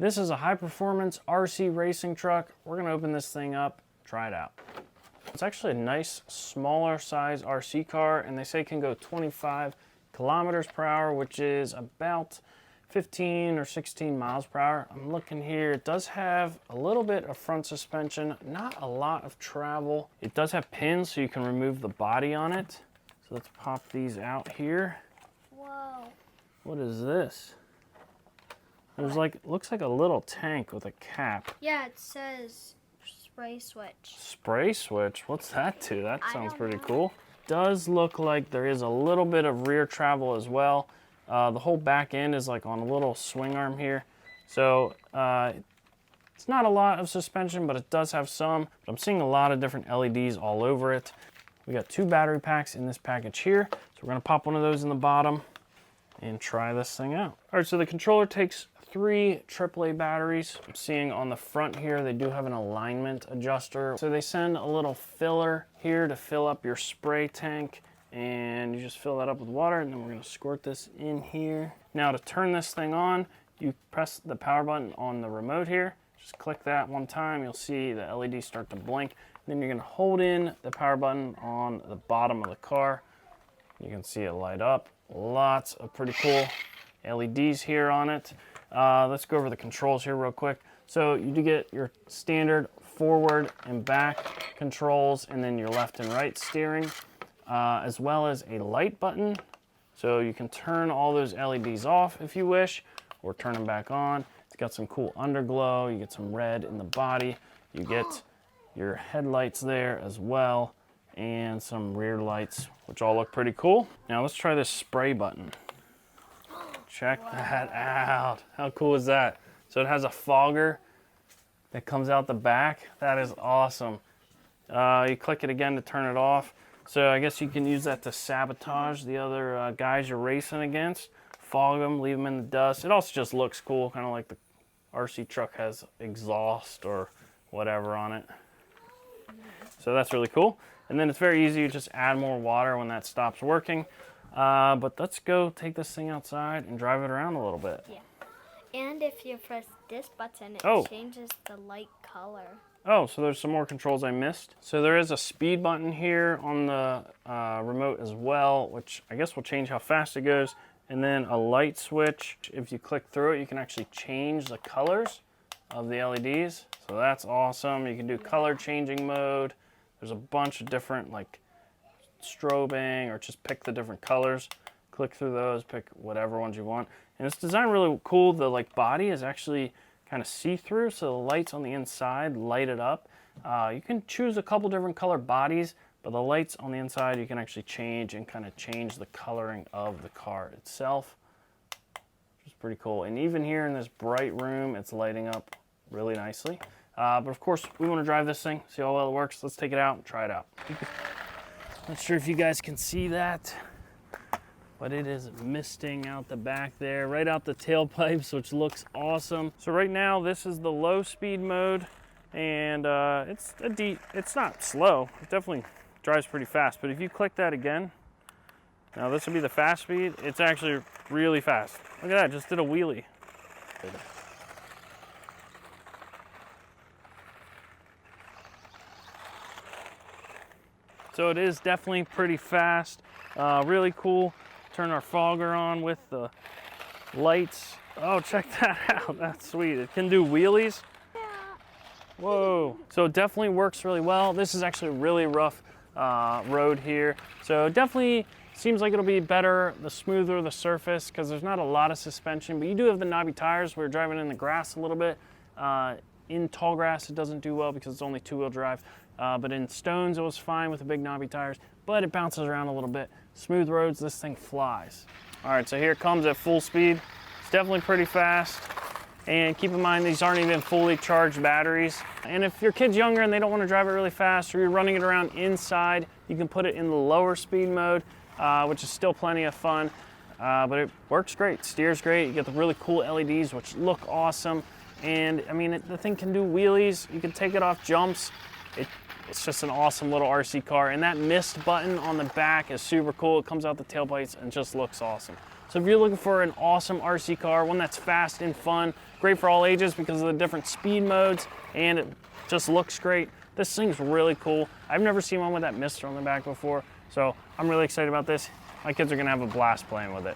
This is a high-performance RC racing truck. We're gonna open this thing up, try it out. It's actually a nice, smaller size RC car, and they say it can go 25 kilometers per hour, which is about 15 or 16 miles per hour. I'm looking here, it does have a little bit of front suspension, not a lot of travel. It does have pins so you can remove the body on it. So let's pop these out here. Whoa. What is this? There's like, looks like a little tank with a cap. Yeah, it says spray switch. Spray switch? What's that to? That sounds pretty cool. Does look like there is a little bit of rear travel as well. The whole back end is like on a little swing arm here. So it's not a lot of suspension, but it does have some. But I'm seeing a lot of different LEDs all over it. We got 2 battery packs in this package here. So we're gonna pop one of those in the bottom and try this thing out. All right, so the controller takes 3 AAA batteries. I'm seeing on the front here, they do have an alignment adjuster. So they send a little filler here to fill up your spray tank, and you just fill that up with water, and then we're gonna squirt this in here. Now to turn this thing on, you press the power button on the remote here. Just click that one time, you'll see the LED start to blink. Then you're gonna hold in the power button on the bottom of the car. You can see it light up. Lots of pretty cool LEDs here on it. Let's go over the controls here real quick. So you do get your standard forward and back controls, and then your left and right steering, as well as a light button. So you can turn all those LEDs off if you wish, or turn them back on. It's got some cool underglow. You get some red in the body. You get your headlights there as well, and some rear lights, which all look pretty cool. Now let's try this spray button. Check that out. How cool is that? So it has a fogger that comes out the back. That is awesome. You click it again to turn it off. So I guess you can use that to sabotage the other guys you're racing against. Fog them, leave them in the dust. It also just looks cool, kind of like the RC truck has exhaust or whatever on it. So that's really cool. And then it's very easy, you just add more water when that stops working. But let's go take this thing outside and drive it around a little bit. Yeah. And if you press this button, it changes the light color. Oh, so there's some more controls I missed. So there is a speed button here on the remote as well, which I guess will change how fast it goes. And then a light switch. If you click through it, you can actually change the colors of the LEDs. So that's awesome. You can do color changing mode. There's a bunch of different like strobing, or just pick the different colors, click through those, pick whatever ones you want. And it's designed really cool. The like body is actually kind of see-through, so the lights on the inside light it up. You can choose a couple different color bodies, but the lights on the inside you can actually change and kind of change the coloring of the car itself, which is pretty cool. And even here in this bright room, it's lighting up really nicely. But of course, we want to drive this thing, see how well it works. Let's take it out and try it out. Not sure if you guys can see that, but it is misting out the back there, right out the tailpipes, which looks awesome. So right now, this is the low speed mode, and it's not slow. It definitely drives pretty fast, but if you click that again, now this would be the fast speed. It's actually really fast. Look at that, just did a wheelie. So it is definitely pretty fast, really cool. Turn our fogger on with the lights. Oh, check that out, that's sweet. It can do wheelies. Whoa, so it definitely works really well. This is actually a really rough road here. So it definitely seems like it'll be better the smoother the surface, because there's not a lot of suspension, but you do have the knobby tires. We're driving in the grass a little bit. In tall grass, it doesn't do well because it's only 2-wheel drive. But in stones, it was fine with the big knobby tires, but it bounces around a little bit. Smooth roads, this thing flies. All right, so here it comes at full speed. It's definitely pretty fast. And keep in mind, these aren't even fully charged batteries. And if your kid's younger and they don't want to drive it really fast, or you're running it around inside, you can put it in the lower speed mode, which is still plenty of fun. But it works great, steers great. You get the really cool LEDs, which look awesome. And I mean, the thing can do wheelies. You can take it off jumps. It's just an awesome little RC car. And that mist button on the back is super cool. It comes out the tailpipes and just looks awesome. So if you're looking for an awesome RC car, one that's fast and fun, great for all ages because of the different speed modes, and it just looks great, this thing's really cool. I've never seen one with that mister on the back before, so I'm really excited about this. My kids are gonna have a blast playing with it.